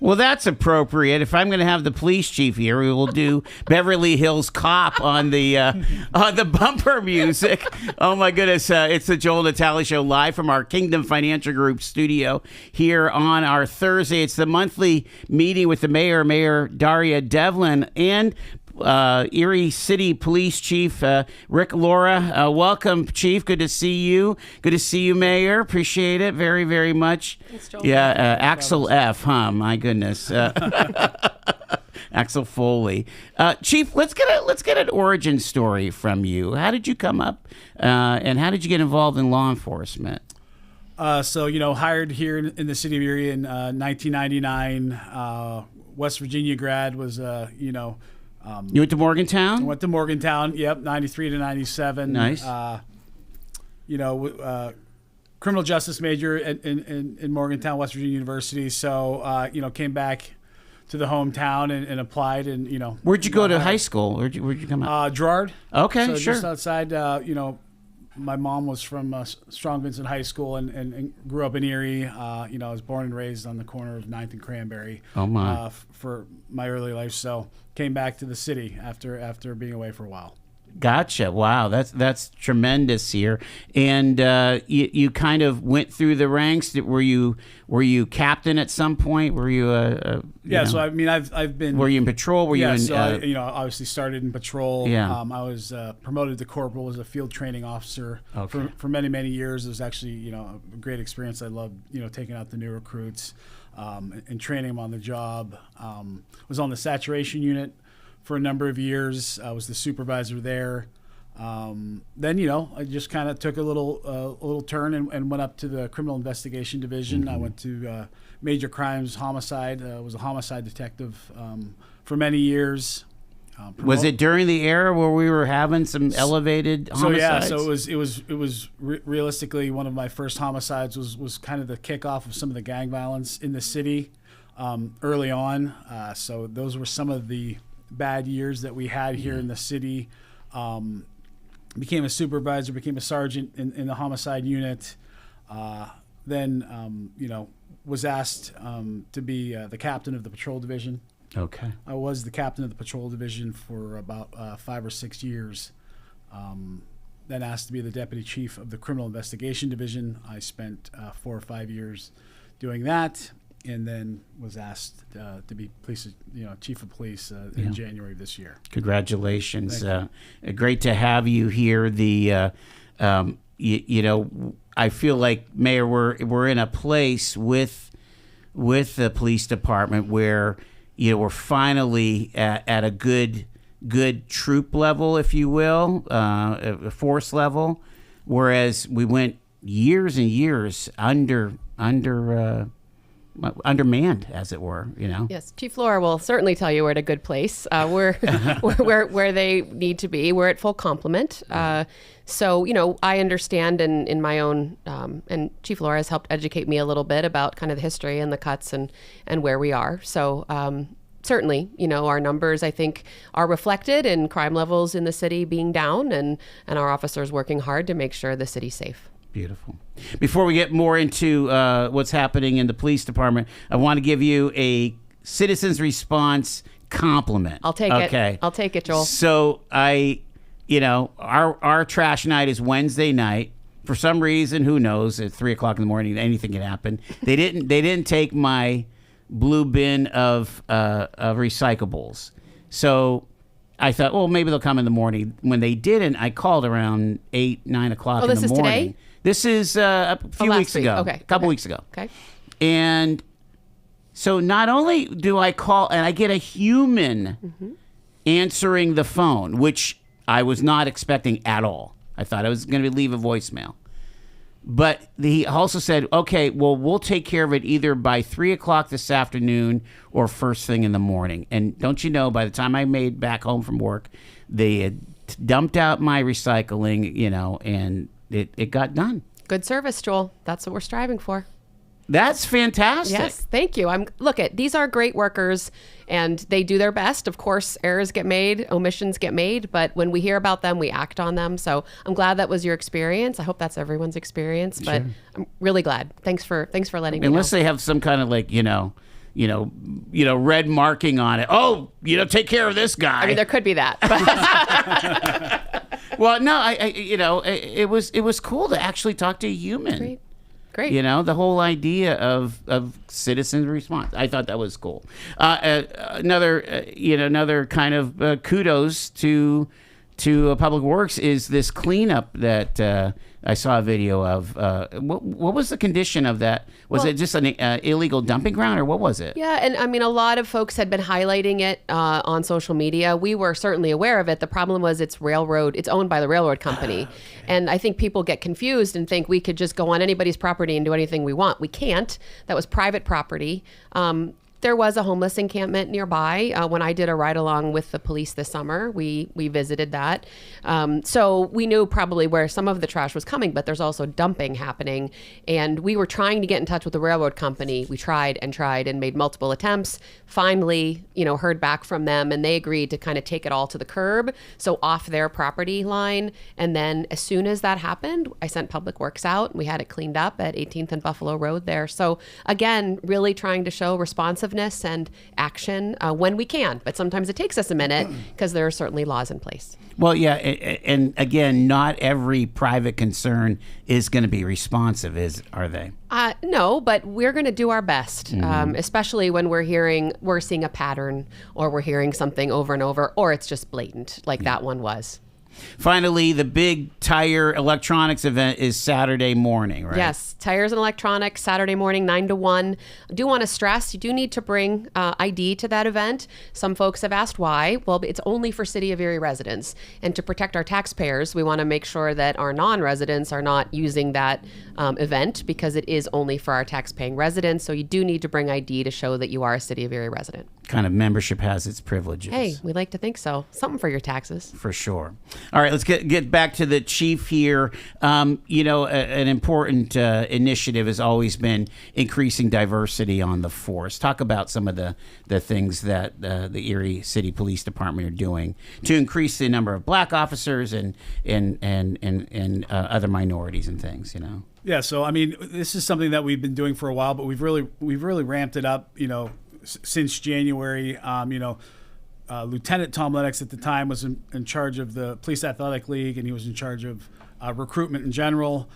Well, that's appropriate. If I'm going to have the police chief here, we will do Beverly Hills Cop on the bumper music. Oh my goodness! It's the Joel and Natalie Show live from our Kingdom Financial Group studio here on our Thursday. It's the monthly meeting with the Mayor Daria Devlin and Erie City Police Chief Rick Lorah. Welcome, Chief. Good to see you. Good to see you, Mayor. Appreciate it very, very much. Thanks, Joel. Yeah, Axel F. Huh? My goodness. Axel Foley. Chief, let's get an origin story from you. How did you come up, and how did you get involved in law enforcement? Hired here in the city of Erie in 1999. West Virginia grad was, You went to Morgantown? I went to Morgantown, yep, 93 to 97. Nice. Criminal justice major in Morgantown, West Virginia University. So, came back to the hometown and applied. And, Where'd you go to high school? Where'd you come out? Girard. Okay, so sure. Just outside, my mom was from Strong Vincent High School and grew up in Erie. I was born and raised on the corner of 9th and Cranberry. Oh, my. For my early life. So came back to the city after being away for a while. Gotcha. Wow, that's tremendous here. And you kind of went through the ranks. Were you captain at some point? Were you So I mean, I've been. Were you in patrol? Were you in? So obviously started in patrol. Yeah. I was promoted to corporal. Was a field training officer for many years. It was actually a great experience. I loved taking out the new recruits and training them on the job. Was on the saturation unit for a number of years. I was the supervisor there. Then, I just kind of took a little turn and went up to the criminal investigation division. Mm-hmm. I went to major crimes, homicide. Was a homicide detective for many years. Was it during the era where we were having some elevated homicides? So it was realistically one of my first homicides was kind of the kickoff of some of the gang violence in the city early on. So those were some of the bad years that we had here in the city. Became a supervisor, became a sergeant in the homicide unit. Then was asked to be the captain of the patrol division. Okay. I was the captain of the patrol division for about 5 or 6 years. Then asked to be the deputy chief of the criminal investigation division. I spent 4 or 5 years doing that. And then was asked to be chief of police in January of this year. Congratulations! Great to have you here. I feel like, Mayor, we're in a place with the police department where we're finally at a good troop level, if you will, a force level, whereas we went years and years undermanned, as it were, Yes, Chief Lorah will certainly tell you we're at a good place. We're where they need to be. We're at full complement. So, I understand in my own, and Chief Lorah has helped educate me a little bit about kind of the history and the cuts and where we are. So certainly, our numbers, I think, are reflected in crime levels in the city being down and our officers working hard to make sure the city's safe. Beautiful. Before we get more into what's happening in the police department, I want to give you a citizen's response compliment. I'll take it. I'll take it, Joel. So our trash night is Wednesday night. For some reason, who knows? At 3:00 in the morning, anything can happen. They didn't take my blue bin of recyclables. So I thought, well, maybe they'll come in the morning. When they didn't, I called around 8, 9 o'clock in the morning. This is today? This is a few weeks ago. Okay. A couple weeks ago. Okay. And so not only do I call, and I get a human answering the phone, which I was not expecting at all. I thought I was going to leave a voicemail. But he also said, okay, well, we'll take care of it either by 3:00 this afternoon or first thing in the morning. And don't you know, by the time I made back home from work, they had dumped out my recycling, and it got done. Good service, Joel. That's what we're striving for. That's fantastic. Yes, thank you. These are great workers and they do their best. Of course, errors get made, omissions get made, but when we hear about them, we act on them. So I'm glad that was your experience. I hope that's everyone's experience, but I'm really glad. Thanks for letting me know. Unless they have some kind of red marking on it. Oh, take care of this guy. I mean, there could be that. Well, no, it was cool to actually talk to a human. Great. The whole idea of citizen response. I thought that was cool. Another kind of kudos to Public Works is this cleanup that I saw a video of. What was the condition of that? Was it just an illegal dumping ground, or what was it? Yeah, and I mean, a lot of folks had been highlighting it on social media. We were certainly aware of it. The problem was it's owned by the railroad company. And I think people get confused and think we could just go on anybody's property and do anything we want. We can't. That was private property. There was a homeless encampment nearby. When I did a ride along with the police this summer, we visited that. So we knew probably where some of the trash was coming, but there's also dumping happening. And we were trying to get in touch with the railroad company. We tried and made multiple attempts. Finally, heard back from them, and they agreed to kind of take it all to the curb, so off their property line. And then as soon as that happened, I sent Public Works out, and we had it cleaned up at 18th and Buffalo Road there. So again, really trying to show responsiveness and action when we can, but sometimes it takes us a minute because there are certainly laws in place. Well, yeah, and again, not every private concern is going to be responsive, are they? No, but we're going to do our best, especially when we're seeing a pattern, or we're hearing something over and over, or it's just blatant, like that one was. Finally, the big tire electronics event is Saturday morning, right? Yes, tires and electronics, Saturday morning, 9 to 1. I do want to stress, you do need to bring ID to that event. Some folks have asked why. Well, it's only for City of Erie residents. And to protect our taxpayers, we want to make sure that our non-residents are not using that event, because it is only for our tax-paying residents. So you do need to bring ID to show that you are a City of Erie resident. Kind of membership has its privileges. Hey, we like to think so. Something for your taxes. For sure. All right, let's get back to the chief here. An important initiative has always been increasing diversity on the force. Talk about some of the things that the Erie City Police Department are doing to increase the number of black officers and other minorities and things. Yeah. So I mean, this is something that we've been doing for a while, but we've really ramped it up. Since January. Lieutenant Tom Lennox at the time was in charge of the Police Athletic League, and he was in charge of recruitment in general.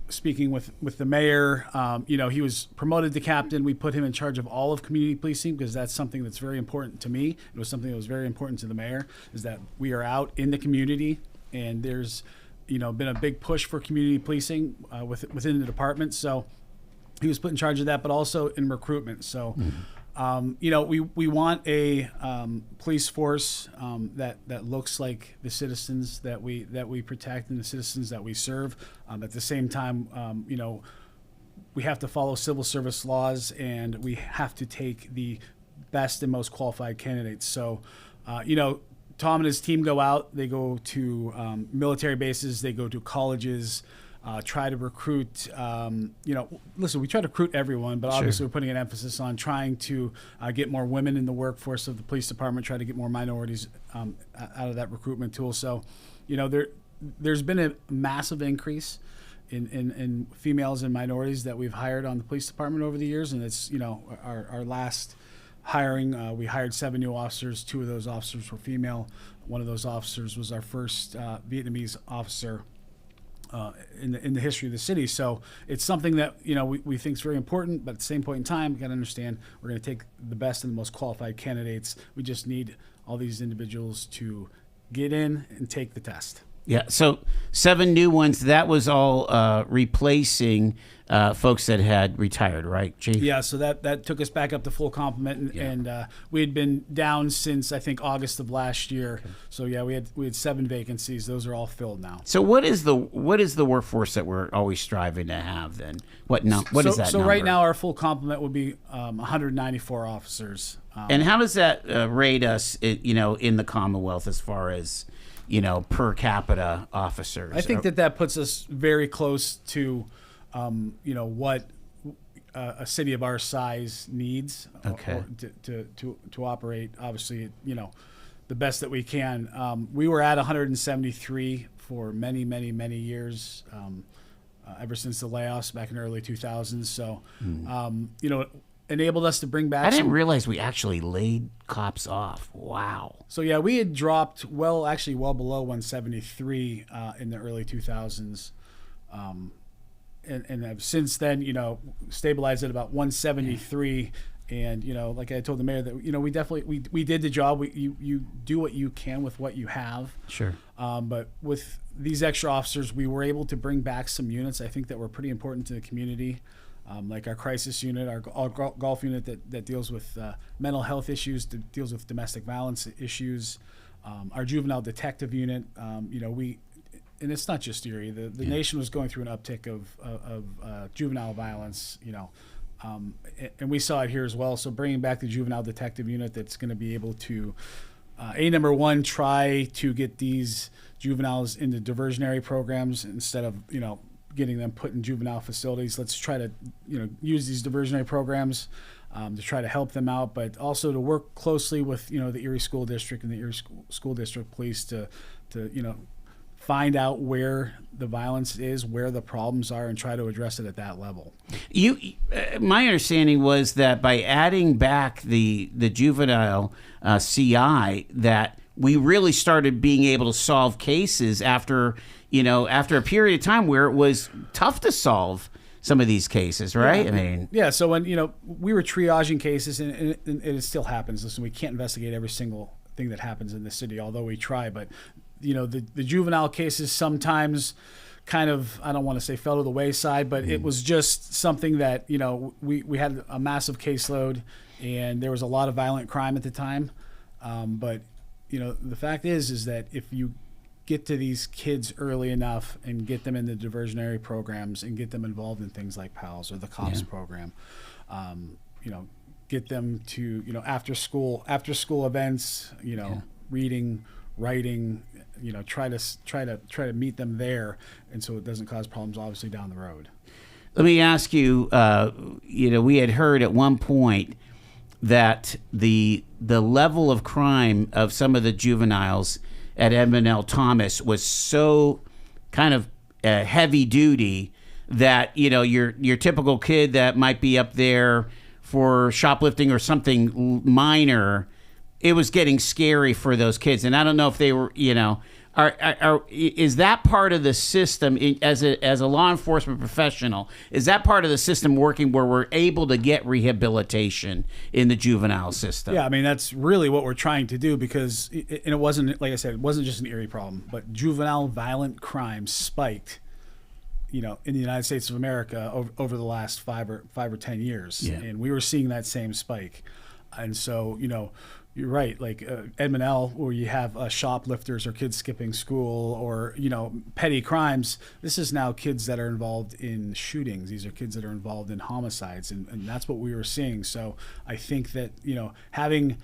Speaking with the mayor, he was promoted to captain. We put him in charge of all of community policing, because that's something that's very important to me. It was something that was very important to the mayor, is that we are out in the community, and there's been a big push for community policing within the department. So he was put in charge of that, but also in recruitment. So, we want a police force that looks like the citizens that we protect and the citizens that we serve. At the same time, we have to follow civil service laws, and we have to take the best and most qualified candidates. So, Tom and his team go out. They go to military bases. They go to colleges. Try to recruit, we try to recruit everyone, but obviously we're putting an emphasis on trying to get more women in the workforce of the police department, try to get more minorities out of that recruitment tool. So, there's been a massive increase in females and minorities that we've hired on the police department over the years. And it's, our last hiring, we hired 7 new officers. 2 of those officers were female. One of those officers was our first Vietnamese officer in the history of the city. So it's something that we think is very important, but at the same point in time, we got to understand we're going to take the best and the most qualified candidates. We just need all these individuals to get in and take the test. Yeah, so 7 new ones. That was all replacing folks that had retired, right, Chief? Yeah, so that took us back up to full complement, and we had been down since I think August of last year. Okay. So yeah, we had 7 vacancies. Those are all filled now. So what is the workforce that we're always striving to have then? What is that So number? right now our full complement would be 194 officers. And how does that rate us, in the Commonwealth as far as per capita officers? I think that puts us very close to, what a city of our size needs to operate. Obviously, the best that we can. We were at 173 for many, many, many years, ever since the layoffs back in the early 2000s. So, enabled us to bring back I didn't realize we actually laid cops off. Wow. So yeah, we had dropped well below 173 in the early 2000s, and have since then, stabilized at about 173. And like I told the mayor that we definitely we did the job. You do what you can with what you have. Sure. But with these extra officers, we were able to bring back some units I think that were pretty important to the community. Like our crisis unit, our golf unit that deals with mental health issues, deals with domestic violence issues. Our juvenile detective unit, and it's not just Erie. The nation was going through an uptick of juvenile violence, and we saw it here as well. So bringing back the juvenile detective unit that's going to be able to, number one, try to get these juveniles into diversionary programs instead of, getting them put in juvenile facilities. Let's try to, use these diversionary programs to try to help them out, but also to work closely with, the Erie School District and the Erie School District Police to find out where the violence is, where the problems are, and try to address it at that level. My understanding was that by adding back the juvenile CI, that we really started being able to solve cases after a period of time where it was tough to solve some of these cases, right? So when we were triaging cases, and it still happens. Listen, we can't investigate every single thing that happens in the city, although we try. But the juvenile cases sometimes kind of, I don't want to say fell to the wayside, but it was just something that we had a massive caseload, and there was a lot of violent crime at the time. But the fact is that if you get to these kids early enough and get them in the diversionary programs and get them involved in things like PALS or the COPS program, get them to after school events, reading, writing, try to meet them there, and so it doesn't cause problems obviously down the road. Let me ask you. We had heard at one point that the level of crime of some of the juveniles at Edmund L. Thomas was so kind of heavy duty that your typical kid that might be up there for shoplifting or something minor, it was getting scary for those kids. And I don't know if they were, is that part of the system as a law enforcement professional? Is that part of the system working where we're able to get rehabilitation in the juvenile system? Yeah, that's really what we're trying to do, because it wasn't, like I said, it wasn't just an Erie problem, but juvenile violent crime spiked, in the United States of America over the last 5 or 10 years, and we were seeing that same spike, and so you're right, like Edmund L., where you have shoplifters or kids skipping school or, petty crimes. This is now kids that are involved in shootings. These are kids that are involved in homicides, and that's what we were seeing. So I think that, having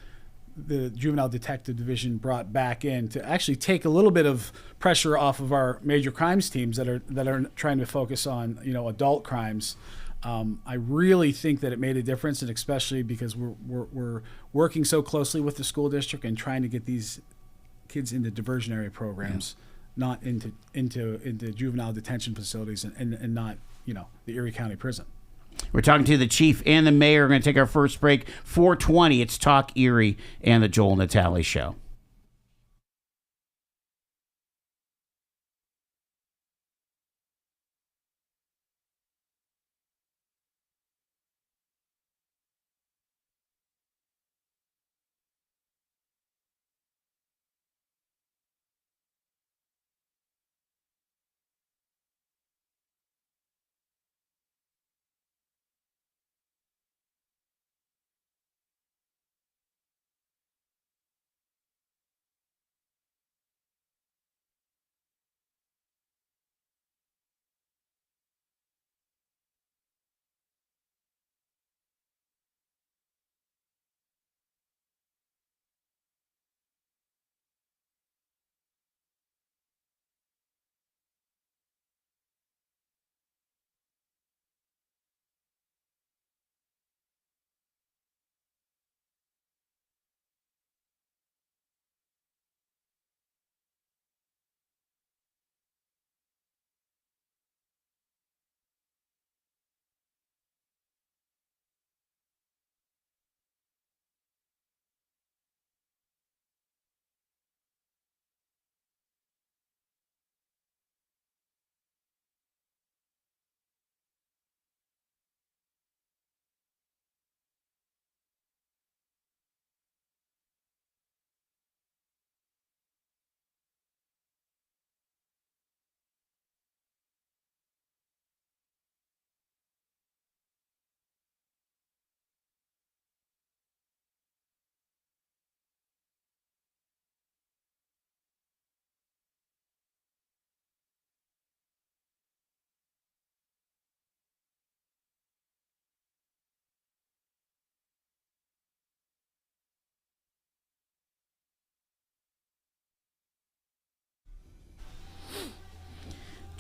the Juvenile Detective Division brought back in to actually take a little bit of pressure off of our major crimes teams that are trying to focus on, adult crimes. I really think that it made a difference, and especially because we're working so closely with the school district and trying to get these kids into diversionary programs, not into juvenile detention facilities and not the Erie County Prison. We're talking to the chief and the mayor. We're going to take our first break. 4:20. It's Talk Erie and the Joel Natalie Show.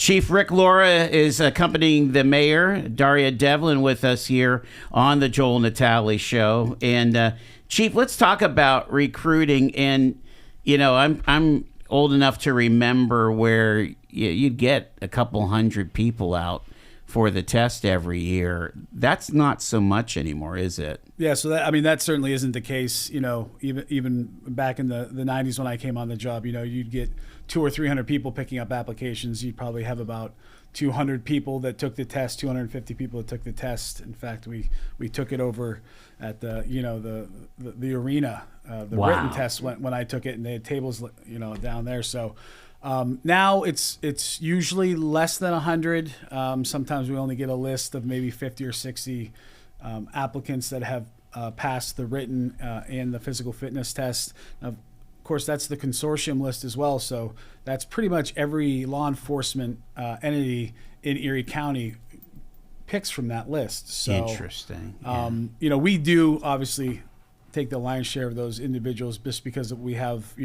Chief Rick Lorah is accompanying the mayor, Daria Devlin, with us here on the Joel Natalie Show. And Chief, let's talk about recruiting. And I'm old enough to remember where you'd get a couple hundred people out for the test every year. That's not so much anymore, is it? Yeah, so that certainly isn't the case. Even back in the 90s when I came on the job, you'd get 200 or 300 people picking up applications. You'd probably have about 200 people that took the test, 250 people that took the test. In fact, we took it over at the arena, Wow. written test when I took it, and they had tables down there. So now it's usually less than 100. Sometimes we only get a list of maybe 50 or 60 applicants that have passed the written and the physical fitness test. Of course, that's the consortium list as well. So that's pretty much every law enforcement entity in Erie County picks from that list. So interesting. Yeah. We do obviously take the lion's share of those individuals just because we have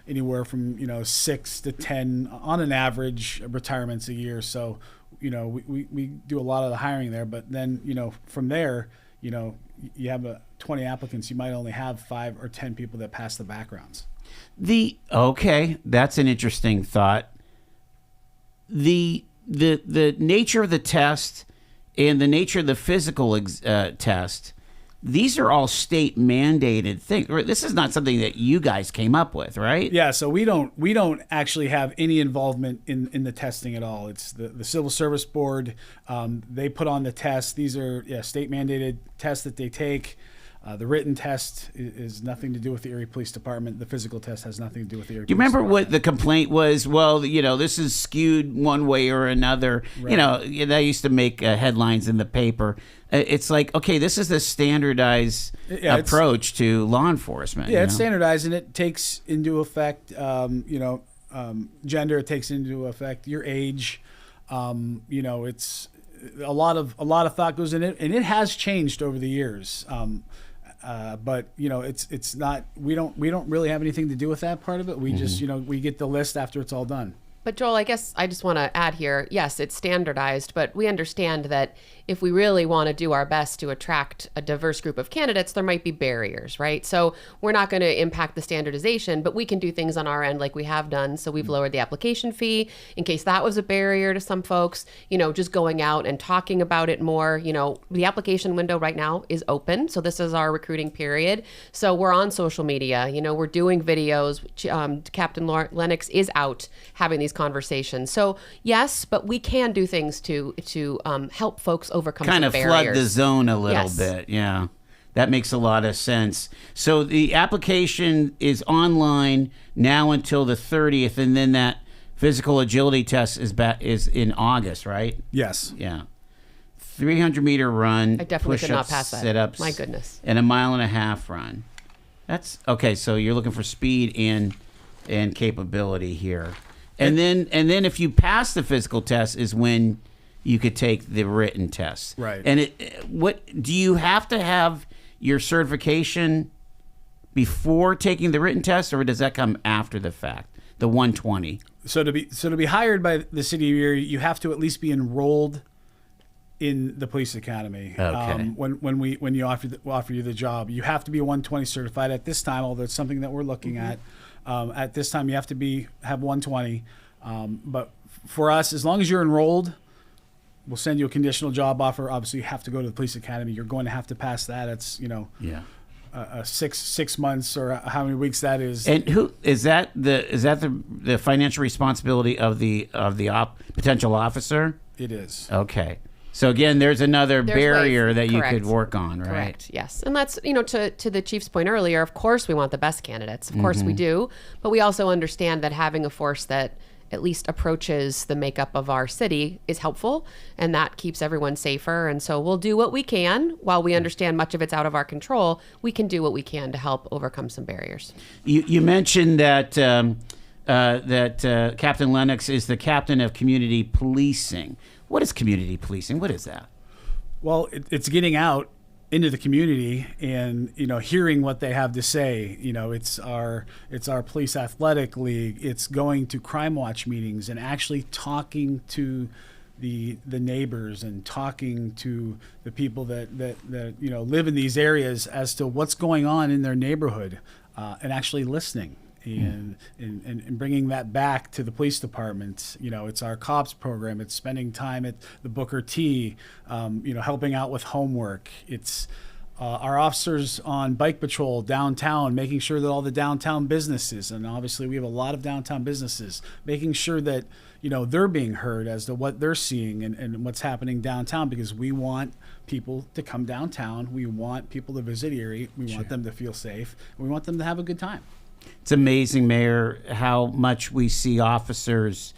anywhere from 6 to 10 on an average retirements a year. So we do a lot of the hiring there, but then from there you have 20 applicants, you might only have 5 or 10 people that pass the backgrounds. Okay, that's an interesting thought. The nature of the test and the nature of the physical test, these are all state mandated things. This is not something that you guys came up with, right? Yeah, so we don't actually have any involvement in the testing at all. It's the Civil Service Board. They put on the tests. These are state mandated tests that they take. The written test is nothing to do with the Erie Police Department. The physical test has nothing to do with the Erie Police Department. Do you remember what the complaint was? Well, this is skewed one way or another. Right. That used to make headlines in the paper. It's like, okay, this is the standardized approach to law enforcement. Yeah, it's standardized, and it takes into effect, gender. It takes into effect your age. It's a lot of thought goes in it, and it has changed over the years. But it's not. We don't really have anything to do with that part of it. We just we get the list after it's all done. But Joel, I guess I just want to add here, yes, it's standardized, but we understand that if we really want to do our best to attract a diverse group of candidates, there might be barriers, right? So we're not going to impact the standardization, but we can do things on our end like we have done. So we've lowered the application fee in case that was a barrier to some folks, just going out and talking about it more. The application window right now is open. So this is our recruiting period. So we're on social media, we're doing videos. Captain Lennox is out having these conversations. So yes, but we can do things to help folks overcome kind some of barriers. flood the zone a little Yes. bit. Yeah, that makes a lot of sense. So the application is online now until the 30th, and then that physical agility test is in August, right? Yes. Yeah. 300-meter run. I definitely could not push-ups, pass that. sit-ups. My goodness. And a 1.5 mile run. That's okay. So you're looking for speed and capability here. And then if you pass the physical test is when you could take the written test. Right. And what do you have to have your certification before taking the written test, or does that come after the fact? The 120. So to be hired by the city of Erie, you have to at least be enrolled in the police academy. Okay. When you offer you the job, you have to be 120 certified at this time. Although it's something that we're looking at. At this time, you have to have 120. But for us, as long as you're enrolled, we'll send you a conditional job offer. Obviously, you have to go to the police academy. You're going to have to pass that. It's a 6 months or how many weeks that is. And who is that? The financial responsibility of the potential officer? It is. Okay. So again, there's another barrier ways. that you Correct. could work on, right? Correct. Yes. And that's, to the chief's point earlier, of course we want the best candidates. Of course we do. But we also understand that having a force that at least approaches the makeup of our city is helpful, and that keeps everyone safer. And so we'll do what we can. While we understand much of it's out of our control, we can do what we can to help overcome some barriers. You mentioned that Captain Lennox is the captain of community policing. What is community policing? What is that? Well, it's getting out into the community and hearing what they have to say. It's our police athletic league. It's going to crime watch meetings and actually talking to the neighbors and talking to the people that live in these areas as to what's going on in their neighborhood, and actually listening. And bringing that back to the police department. It's our cops program. It's spending time at the Booker T, helping out with homework. It's our officers on bike patrol downtown, making sure that all the downtown businesses, and obviously we have a lot of downtown businesses, making sure that they're being heard as to what they're seeing and what's happening downtown, because we want people to come downtown. We want people to visit Erie. We want them to feel safe. We want them to have a good time. It's amazing, Mayor, how much we see officers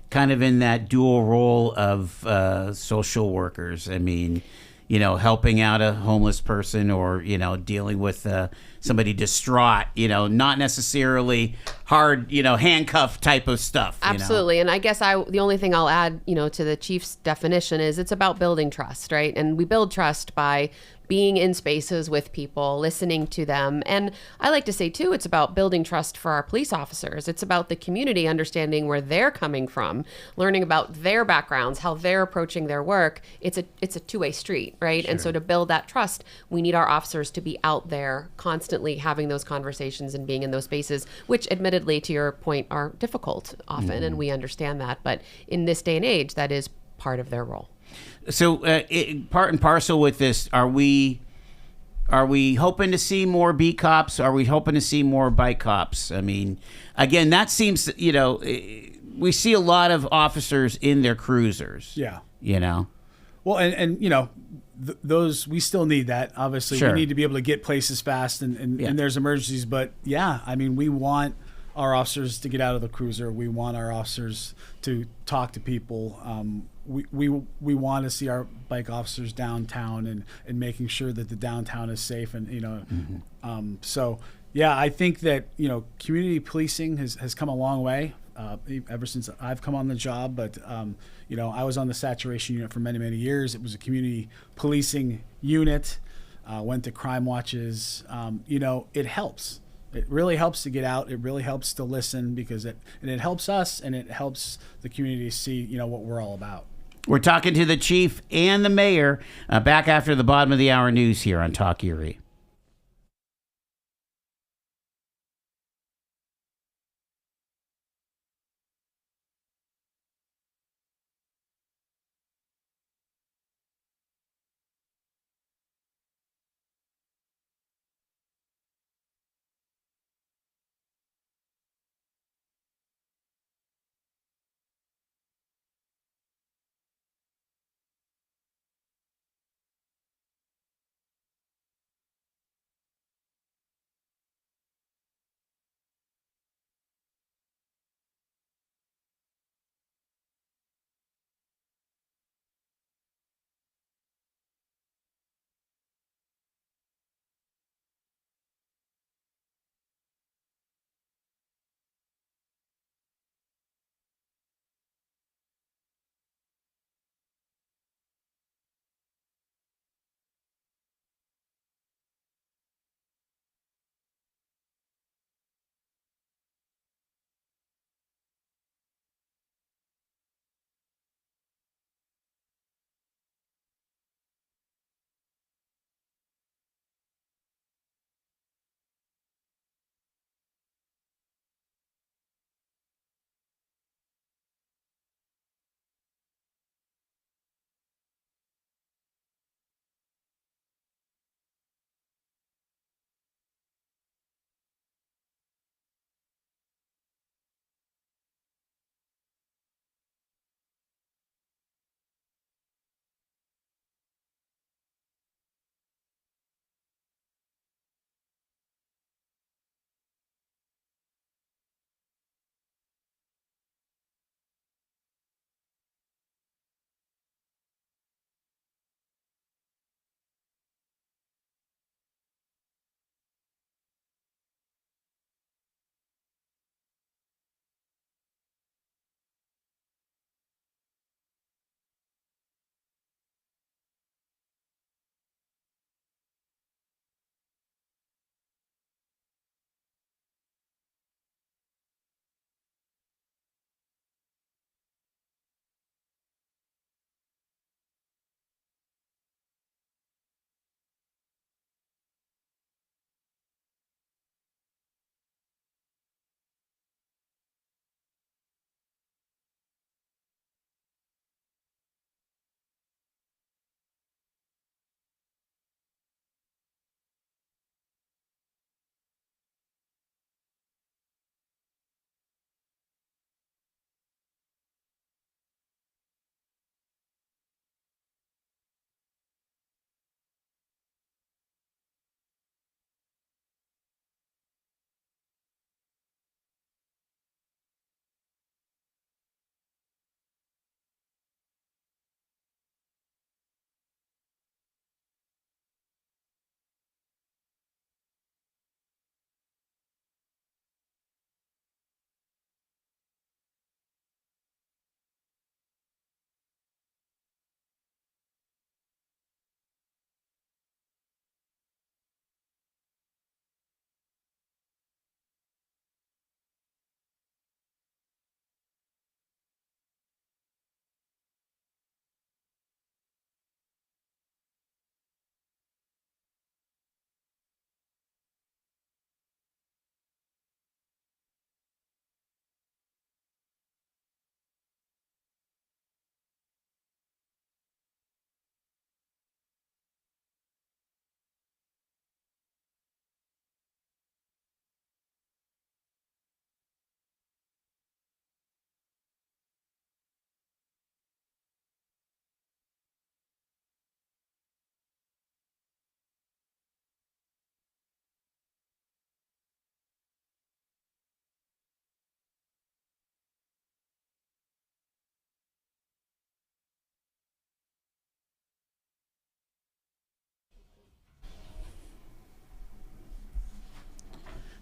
kind of in that dual role of social workers. I mean, helping out a homeless person or, dealing with somebody distraught, not necessarily hard, handcuff type of stuff. Absolutely. And I guess the only thing I'll add, to the chief's definition is it's about building trust, right? And we build trust by being in spaces with people, listening to them. And I like to say, too, it's about building trust for our police officers. It's about the community understanding where they're coming from, learning about their backgrounds, how they're approaching their work. It's a two-way street, right? Sure. And so to build that trust, we need our officers to be out there constantly having those conversations and being in those spaces, which admittedly, to your point, are difficult often, and we understand that. But in this day and age, that is part of their role. So, part and parcel with this, are we hoping to see more beat cops? Are we hoping to see more bike cops? I mean, again, that seems, we see a lot of officers in their cruisers. Yeah. Well, and those, we still need that. Obviously, sure. We need to be able to get places fast and there's emergencies. But yeah, I mean, we want our officers to get out of the cruiser. We want our officers to talk to people. We want to see our bike officers downtown and making sure that the downtown is safe. And so yeah, I think that community policing has come a long way ever since I've come on the job. But I was on the saturation unit for many years. It was a community policing unit. Went to crime watches. It helps. It really helps to get out. It really helps to listen, because it helps us and it helps the community see what we're all about. We're talking to the chief and the mayor back after the bottom of the hour news here on Talk Erie.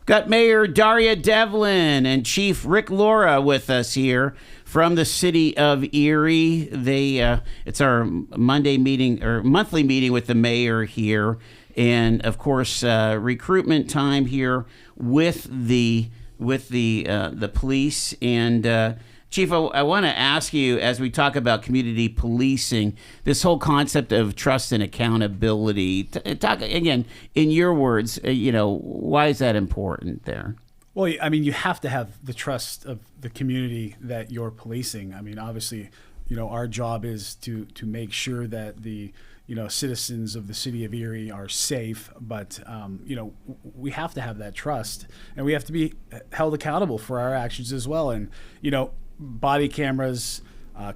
Got Mayor Daria Devlin and Chief Rick Lorah with us here from the city of Erie. It's our Monday meeting or monthly meeting with the mayor here, and of course recruitment time here with the police. And Chief, I want to ask you, as we talk about community policing, this whole concept of trust and accountability. Talk again in your words. Why is that important there? Well, I mean, you have to have the trust of the community that you're policing. I mean, obviously, our job is to make sure that the citizens of the city of Erie are safe, but we have to have that trust, and we have to be held accountable for our actions as well. And body cameras,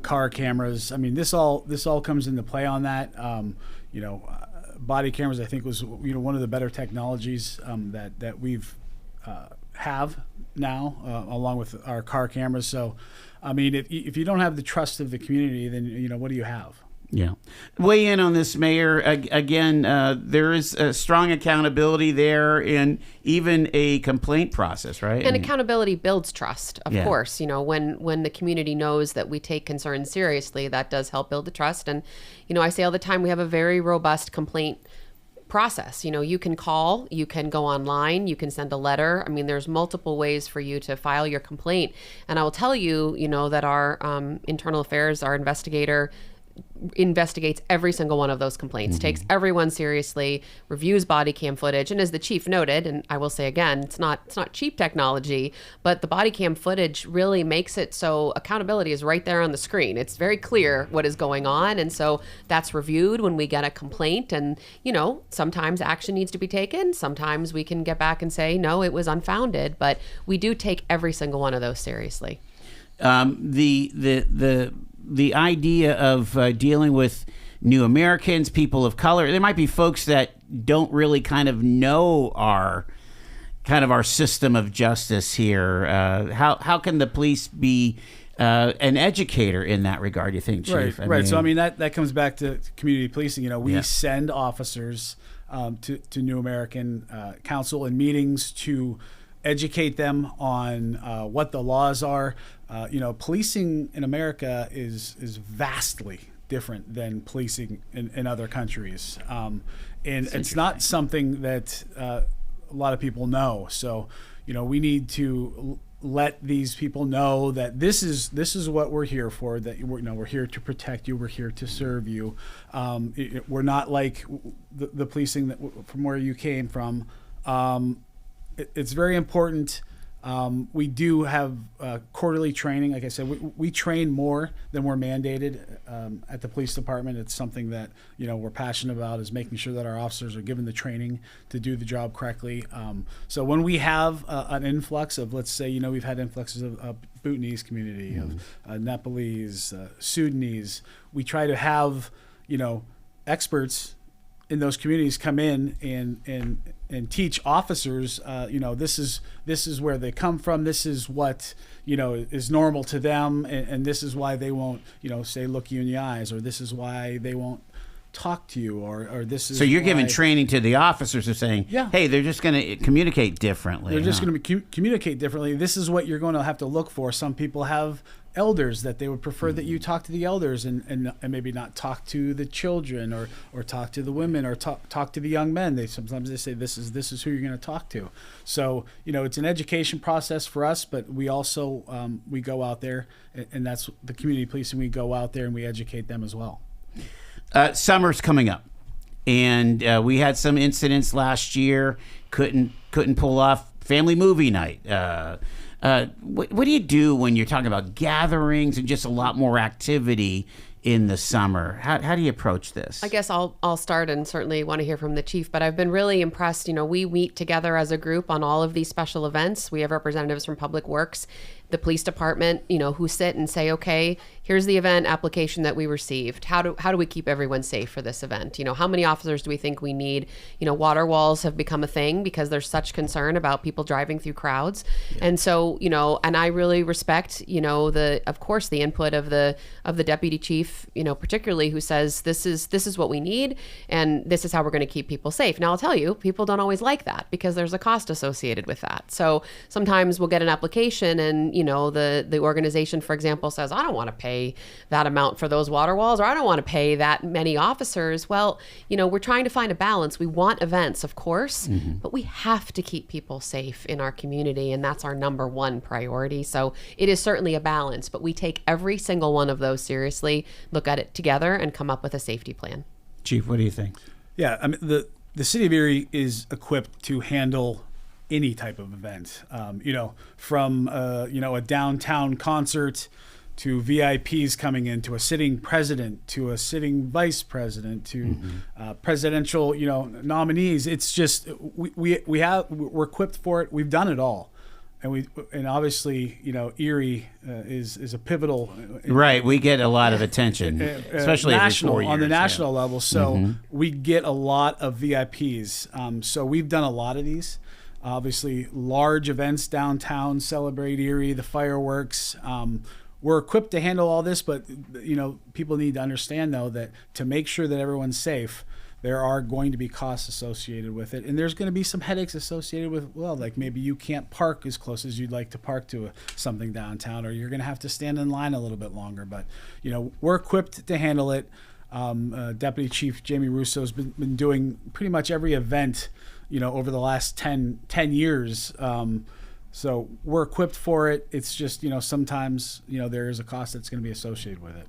car cameras. I mean, this all comes into play on that. Body cameras, I think, was one of the better technologies that we've have now, along with our car cameras. So, I mean, if you don't have the trust of the community, then what do you have? Yeah. Weigh in on this, Mayor. Again, there is a strong accountability there and even a complaint process, right? And accountability builds trust, of course. When the community knows that we take concerns seriously, that does help build the trust. And, I say all the time, we have a very robust complaint process. You can call, you can go online, you can send a letter. I mean, there's multiple ways for you to file your complaint. And I will tell you, that our internal affairs, our investigator, investigates every single one of those complaints, takes everyone seriously, reviews body cam footage. And as the chief noted, and I will say again, it's not cheap technology, but the body cam footage really makes it so accountability is right there on the screen. It's very clear what is going on. And so that's reviewed when we get a complaint. And, sometimes action needs to be taken. Sometimes we can get back and say, no, it was unfounded, but we do take every single one of those seriously. The idea of dealing with new Americans, people of color, there might be folks that don't really kind of know our system of justice here. How can the police be an educator in that regard, you think, Chief? Right. So, I mean, that comes back to community policing. We send officers to New American Council and meetings to educate them on what the laws are. Policing in America is vastly different than policing in other countries. And it's not something that a lot of people know. So, we need to let these people know that this is what we're here for, that we're here to protect you, we're here to serve you. We're not like the policing from where you came from. It's very important. We do have quarterly training. Like I said, we train more than we're mandated at the police department. It's something that we're passionate about, is making sure that our officers are given the training to do the job correctly. So when we have an influx of, let's say, we've had influxes of Bhutanese community, of Nepalese, Sudanese, we try to have experts in those communities come in and teach officers, this is where they come from. This is what, is normal to them. And this is why they won't, say, look you in the eyes, or this is why they won't talk to you, or this is. So you're giving training to the officers of saying, hey, they're just going to communicate differently. They're just going to communicate differently. This is what you're going to have to look for. Some people have elders that they would prefer that you talk to the elders and maybe not talk to the children or talk to the women or talk to the young men. Sometimes they say this is who you're going to talk to. So it's an education process for us, but we also we go out there, and that's the community policing. We go out there and we educate them as well. Summer's coming up, and we had some incidents last year. Couldn't pull off family movie night. What do you do when you're talking about gatherings and just a lot more activity in the summer? How do you approach this? I guess I'll start, and certainly want to hear from the chief, but I've been really impressed. We meet together as a group on all of these special events. We have representatives from Public Works, the police department, who sit and say, okay, here's the event application that we received. How do we keep everyone safe for this event? How many officers do we think we need? Water walls have become a thing because there's such concern about people driving through crowds. Yeah. And so, and I really respect, of course, the input of the deputy chief chief, particularly, who says this is what we need and this is how we're going to keep people safe. Now, I'll tell you, people don't always like that because there's a cost associated with that. So sometimes we'll get an application and, the organization, for example, says, I don't want to pay that amount for those water walls, or I don't want to pay that many officers. Well, we're trying to find a balance. We want events, of course, but we have to keep people safe in our community, and that's our number one priority. So it is certainly a balance, but we take every single one of those seriously, look at it together, and come up with a safety plan. Chief, what do you think? Yeah, I mean, the city of Erie is equipped to handle any type of event, from a downtown concert to VIPs coming in, to a sitting president, to a sitting vice president, to presidential, nominees. It's just we're equipped for it. We've done it all. And obviously, Erie is a pivotal. Right, we get a lot of attention, especially national, every 4 years, on the national level. So we get a lot of VIPs. So we've done a lot of these. Obviously, large events downtown, Celebrate Erie, the fireworks. We're equipped to handle all this, but people need to understand, though, that to make sure that everyone's safe, there are going to be costs associated with it, and there's going to be some headaches associated with, like maybe you can't park as close as you'd like to park to something downtown, or you're going to have to stand in line a little bit longer. But we're equipped to handle it. Deputy Chief Jamie Russo's been doing pretty much every event, over the last 10 years. So we're equipped for it. It's just sometimes there is a cost that's going to be associated with it.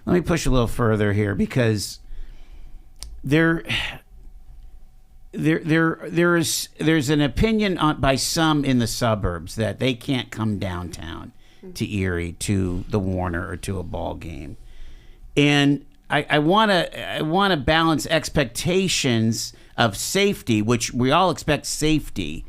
Let me push a little further here, because there's an opinion by some in the suburbs that they can't come downtown to Erie, to the Warner, or to a ball game, and I want to balance expectations of safety, which we all expect safety,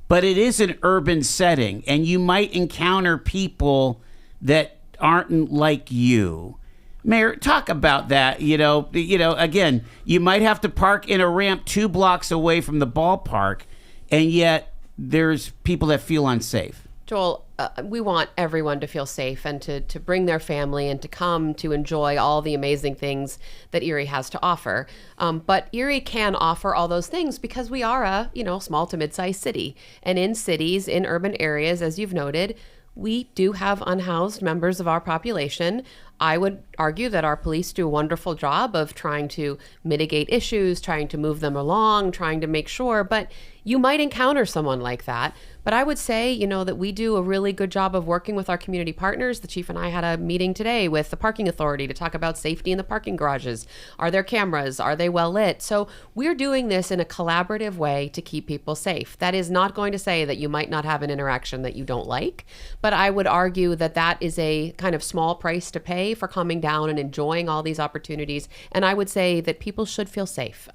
but it is an urban setting, and you might encounter people that aren't like you. Mayor, talk about that. Again, you might have to park in a ramp 2 blocks away from the ballpark, and yet there's people that feel unsafe. Joel, we want everyone to feel safe and to bring their family and to come to enjoy all the amazing things that Erie has to offer. But Erie can offer all those things because we are a small to mid-sized city. And in cities, in urban areas, as you've noted, we do have unhoused members of our population. I would argue that our police do a wonderful job of trying to mitigate issues, trying to move them along, trying to make sure, but you might encounter someone like that. But I would say, that we do a really good job of working with our community partners. The chief and I had a meeting today with the parking authority to talk about safety in the parking garages. Are there cameras? Are they well lit? So we're doing this in a collaborative way to keep people safe. That is not going to say that you might not have an interaction that you don't like, but I would argue that that is a kind of small price to pay for coming down and enjoying all these opportunities. And I would say that people should feel safe.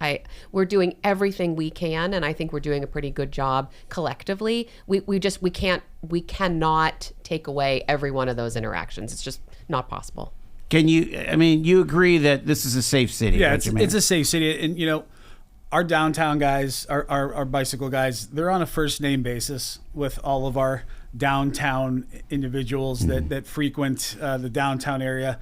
We're doing everything we can, and I think we're doing a pretty good job collectively. We cannot take away every one of those interactions. It's just not possible. You agree that this is a safe city? Yeah, it's a safe city. And, our downtown guys, our bicycle guys, they're on a first name basis with all of our downtown individuals that frequent the downtown area.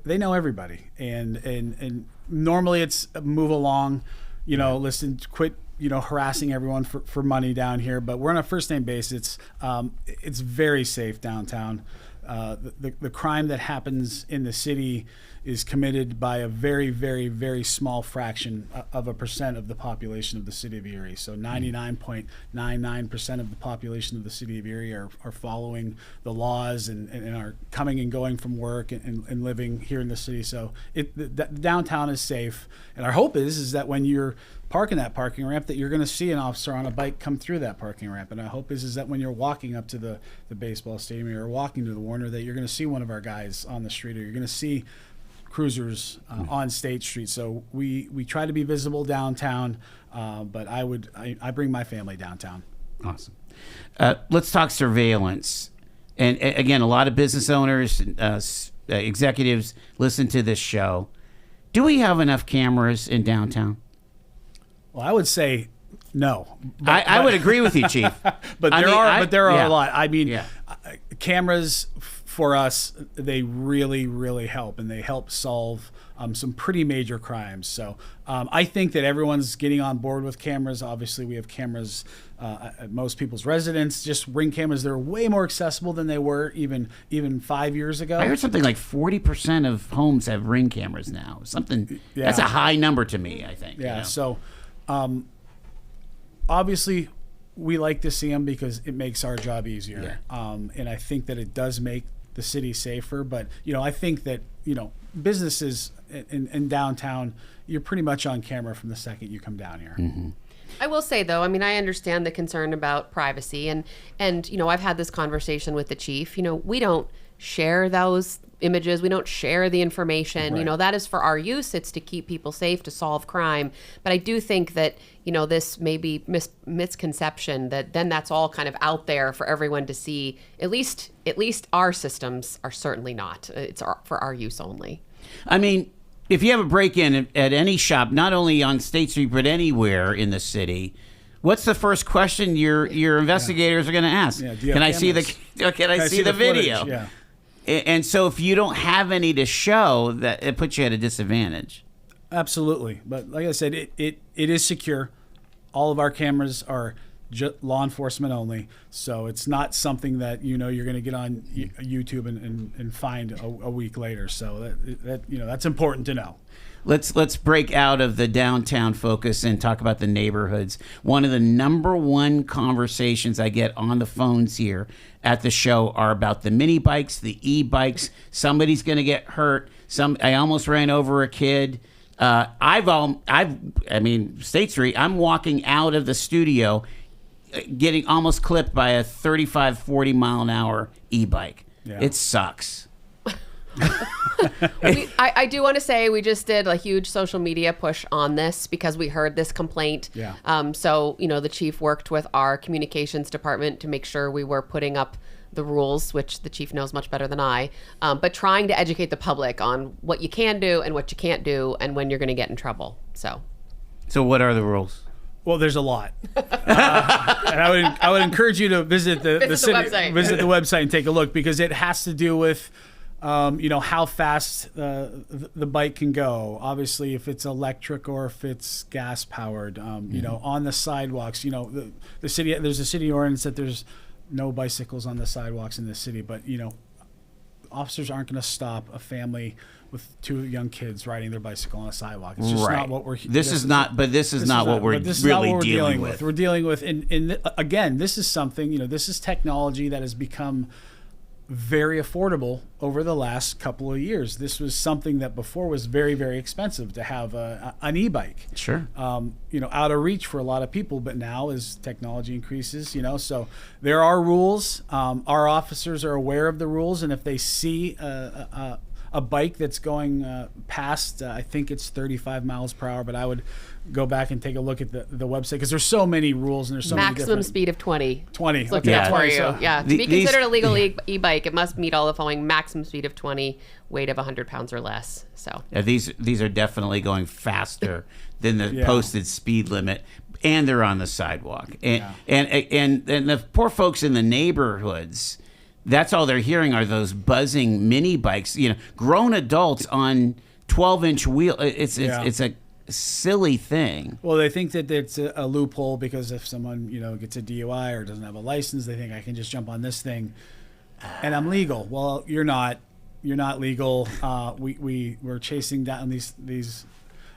They know everybody. And normally it's move along, listen, quit, harassing everyone for money down here, but we're on a first name basis. It's very safe downtown. The crime that happens in the city is committed by a very, very, very small fraction of a percent of the population of the city of Erie. So 99.99% of the population of the city of Erie are following the laws and are coming and going from work and living here in the city. So the downtown is safe. And our hope is that when you're parking that parking ramp, that you're going to see an officer on a bike come through that parking ramp. And our hope is that when you're walking up to the baseball stadium or walking to the Warner, that you're going to see one of our guys on the street, or you're going to see cruisers on State Street. So we try to be visible downtown, but I bring my family downtown. Awesome. Let's talk surveillance. And again, a lot of business owners, executives listen to this show. Do we have enough cameras in downtown? Well, I would say no. I would agree with you, Chief. But there are a lot. I mean, yeah. Cameras for us, they really, really help, and they help solve some pretty major crimes. So I think that everyone's getting on board with cameras. Obviously, we have cameras at most people's residence, just Ring cameras. They're way more accessible than they were even 5 years ago. I heard something like 40% of homes have Ring cameras now. Something that's a high number to me, I think. Yeah. You know? So obviously, we like to see them because it makes our job easier. Yeah. And I think that it does make the city safer. But, I think that, businesses in downtown, you're pretty much on camera from the second you come down here. Mm-hmm. I will say, though, I mean, I understand the concern about privacy. And I've had this conversation with the chief. We don't share those images. We don't share the information. Right. That is for our use. It's to keep people safe, to solve crime. But I do think that, this may be misconception that then that's all kind of out there for everyone to see. At least our systems are certainly not. It's for our use only. I mean, if you have a break-in at any shop, not only on State Street but anywhere in the city, what's the first question your investigators are going to ask? Yeah, can I see the video? Footage? Yeah. And so if you don't have any to show, that it puts you at a disadvantage. Absolutely. But like I said, it is secure. All of our cameras are law enforcement only. So it's not something that, you're going to get on YouTube and find a week later. So that's important to know. Let's break out of the downtown focus and talk about the neighborhoods. One of the number one conversations I get on the phones here at the show are about the mini bikes, the e-bikes. Somebody's going to get hurt. I almost ran over a kid. State Street, I'm walking out of the studio getting almost clipped by a 35, 40 mile an hour e-bike. Yeah. It sucks. I do want to say we just did a huge social media push on this because we heard this complaint. Yeah. So, the chief worked with our communications department to make sure we were putting up the rules, which the chief knows much better than I, but trying to educate the public on what you can do and what you can't do and when you're going to get in trouble. So what are the rules? Well, there's a lot, and I would encourage you to visit the website and take a look, because it has to do with how fast the bike can go. Obviously, if it's electric or if it's gas powered. On the sidewalks. The city, there's a city ordinance that there's no bicycles on the sidewalks in the city, but officers aren't going to stop a family with two young kids riding their bicycle on a sidewalk. It's just not what we're. This is not what we're dealing with. We're dealing with, and again, this is something. This is technology that has become very affordable over the last couple of years. This was something that before was very, very expensive to have an e-bike. Sure. Out of reach for a lot of people, but now as technology increases, so there are rules. Our officers are aware of the rules, and if they see a bike that's going past, I think it's 35 miles per hour, but I would go back and take a look at the website, because there's so many rules and there's so many maximum speed of 20. 20. Look at for you. So to be considered a legal e-bike, it must meet all the following: maximum speed of 20, weight of 100 pounds or less. So these are definitely going faster than the posted speed limit, and they're on the sidewalk. And the poor folks in the neighborhoods, that's all they're hearing are those buzzing mini bikes. Grown adults on 12-inch wheel. It's a silly thing. Well, they think that it's a loophole, because if someone gets a DUI or doesn't have a license, they think I can just jump on this thing and I'm legal. Well, you're not. You're not legal. We're chasing down these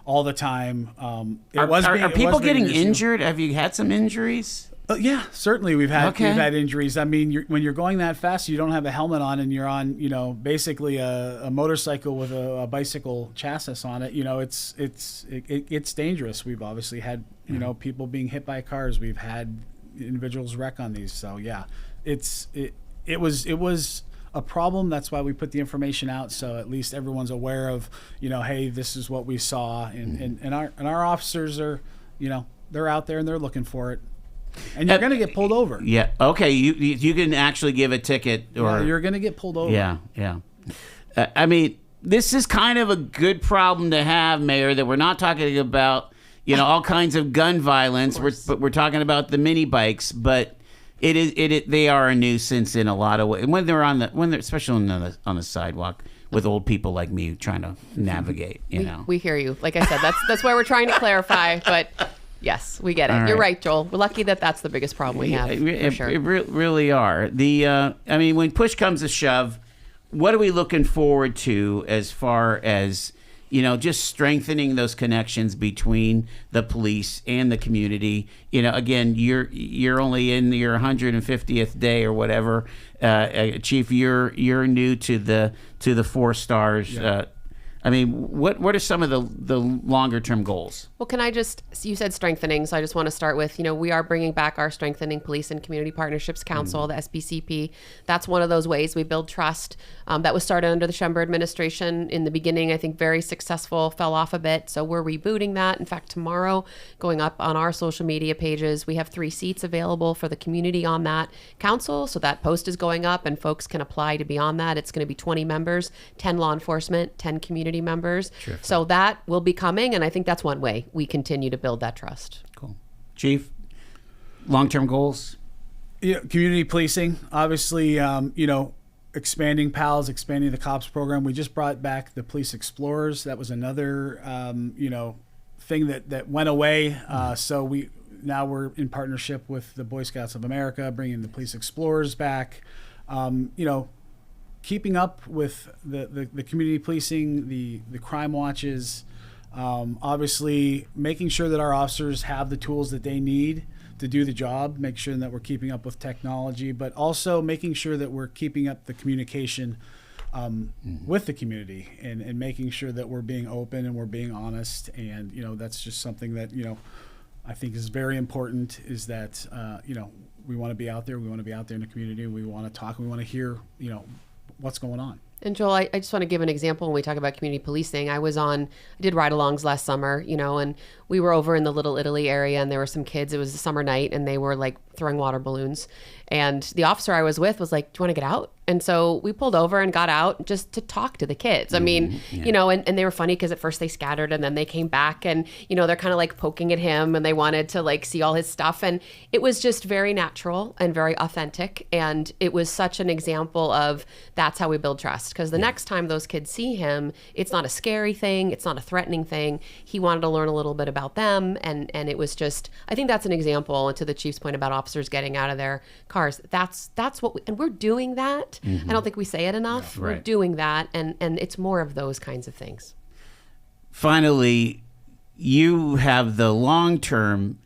all the time. Are people getting injured? Have you had some injuries? Yeah, certainly we've had injuries. I mean, when you're going that fast, you don't have a helmet on, and you're on, basically a motorcycle with a bicycle chassis on it. It's dangerous. We've obviously had people being hit by cars. We've had individuals wreck on these. So yeah, it was a problem. That's why we put the information out, so at least everyone's aware of hey, this is what we saw, and our officers are they're out there and they're looking for it. And you're going to get pulled over. Yeah. Okay. You can actually give a ticket, or you're going to get pulled over. Yeah. Yeah. I mean, this is kind of a good problem to have, Mayor. That we're not talking about all kinds of gun violence. We're talking about the mini bikes. But They are a nuisance in a lot of ways. When they're especially on the sidewalk with old people like me trying to navigate. We hear you. Like I said, that's why we're trying to clarify. But yes, we get it. Right. You're right, Joel. We're lucky that's the biggest problem we have. For sure. It really are. When push comes to shove, what are we looking forward to as far as just strengthening those connections between the police and the community? Again, you're only in your 150th day or whatever, Chief. You're new to the 4 stars. Yeah. What are some of the longer term goals? Well, you said strengthening, so I just want to start with, we are bringing back our Strengthening Police and Community Partnerships Council, the SPCP. That's one of those ways we build trust. That was started under the Schember administration in the beginning, I think very successful, fell off a bit. So we're rebooting that. In fact, tomorrow, going up on our social media pages, we have 3 seats available for the community on that council. So that post is going up and folks can apply to be on that. It's going to be 20 members, 10 law enforcement, 10 community members. Terrific. So that will be coming, and I think that's one way we continue to build that trust. Cool. Chief, long-term goals? Community policing, obviously, expanding PALS, expanding the COPS program. We just brought back the Police Explorers. That was another, thing that went away. So we're in partnership with the Boy Scouts of America, bringing the Police Explorers back. Keeping up with the community policing, the crime watches, obviously making sure that our officers have the tools that they need to do the job, make sure that we're keeping up with technology, but also making sure that we're keeping up the communication with the community and making sure that we're being open and we're being honest. And, that's just something that, I think is very important, is that, we want to be out there. We want to be out there in the community. We want to talk. We want to hear, what's going on. And Joel, I just want to give an example when we talk about community policing. I did ride-alongs last summer, and we were over in the Little Italy area, and there were some kids. It was a summer night, and they were like throwing water balloons. And the officer I was with was like, "Do you want to get out?" And so we pulled over and got out just to talk to the kids. I mean, and they were funny because at first they scattered and then they came back and, they're kind of like poking at him and they wanted to like see all his stuff. And it was just very natural and very authentic. And it was such an example of that's how we build trust. Because the next time those kids see him, it's not a scary thing. It's not a threatening thing. He wanted to learn a little bit about them. And it was just, I think that's an example. And to the Chief's point about officers getting out of their cars, that's what and we're doing that. I don't think we say it enough. Right. We're doing that, and it's more of those kinds of things. Finally, you have the long-term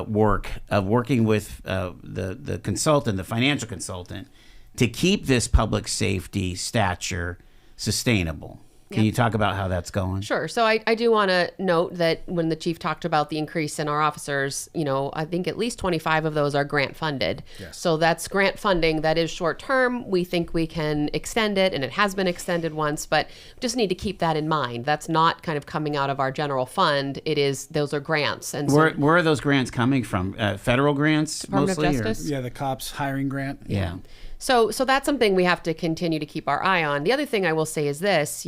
work of working with the consultant, the financial consultant, to keep this public safety stature sustainable. Can you talk about how that's going? Sure. So I do want to note that when the chief talked about the increase in our officers, I think at least 25 of those are grant funded. Yes. So that's grant funding that is short term. We think we can extend it, and it has been extended once, but just need to keep that in mind. That's not kind of coming out of our general fund. Those are grants. And where are those grants coming from? Federal grants Department mostly? of Justice? Yeah, the COPS hiring grant. Yeah. So that's something we have to continue to keep our eye on. The other thing I will say is this,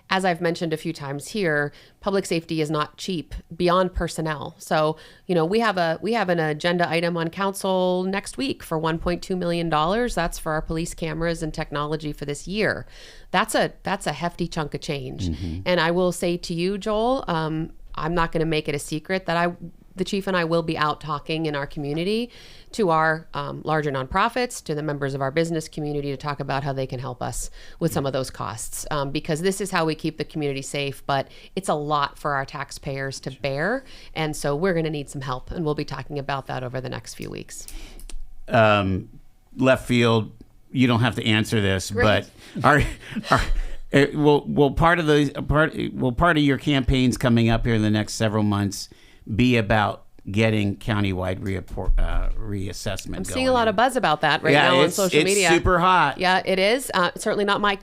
as I've mentioned a few times here, public safety is not cheap beyond personnel. So, we have an agenda item on council next week for $1.2 million. That's for our police cameras and technology for this year. That's a hefty chunk of change. Mm-hmm. And I will say to you, Joel, I'm not going to make it a secret that the chief and I will be out talking in our community to our larger nonprofits, to the members of our business community to talk about how they can help us with some of those costs. Because this is how we keep the community safe, but it's a lot for our taxpayers to bear. And so we're going to need some help. And we'll be talking about that over the next few weeks. Left field, you don't have to answer this, Great. but will part of your campaigns coming up here in the next several months be about getting countywide reassessment? I'm seeing a lot of buzz about that now on social media. It's super hot. Yeah, it is. Certainly not my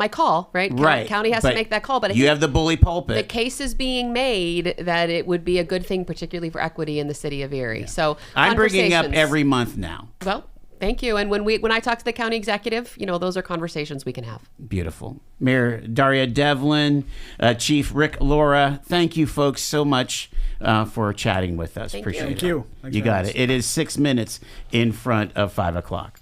call, right? Right. County has to make that call, but you have the bully pulpit. The case is being made that it would be a good thing, particularly for equity in the city of Erie. Yeah. So I'm bringing up every month now. Well, Thank you. And when I talk to the county executive, those are conversations we can have. Beautiful. Mayor Daria Devlin, Chief Rick Lorah, thank you folks so much for chatting with us. Appreciate it. Thank you. Thanks You for got having it. us. It is 6 minutes in front of 5 o'clock.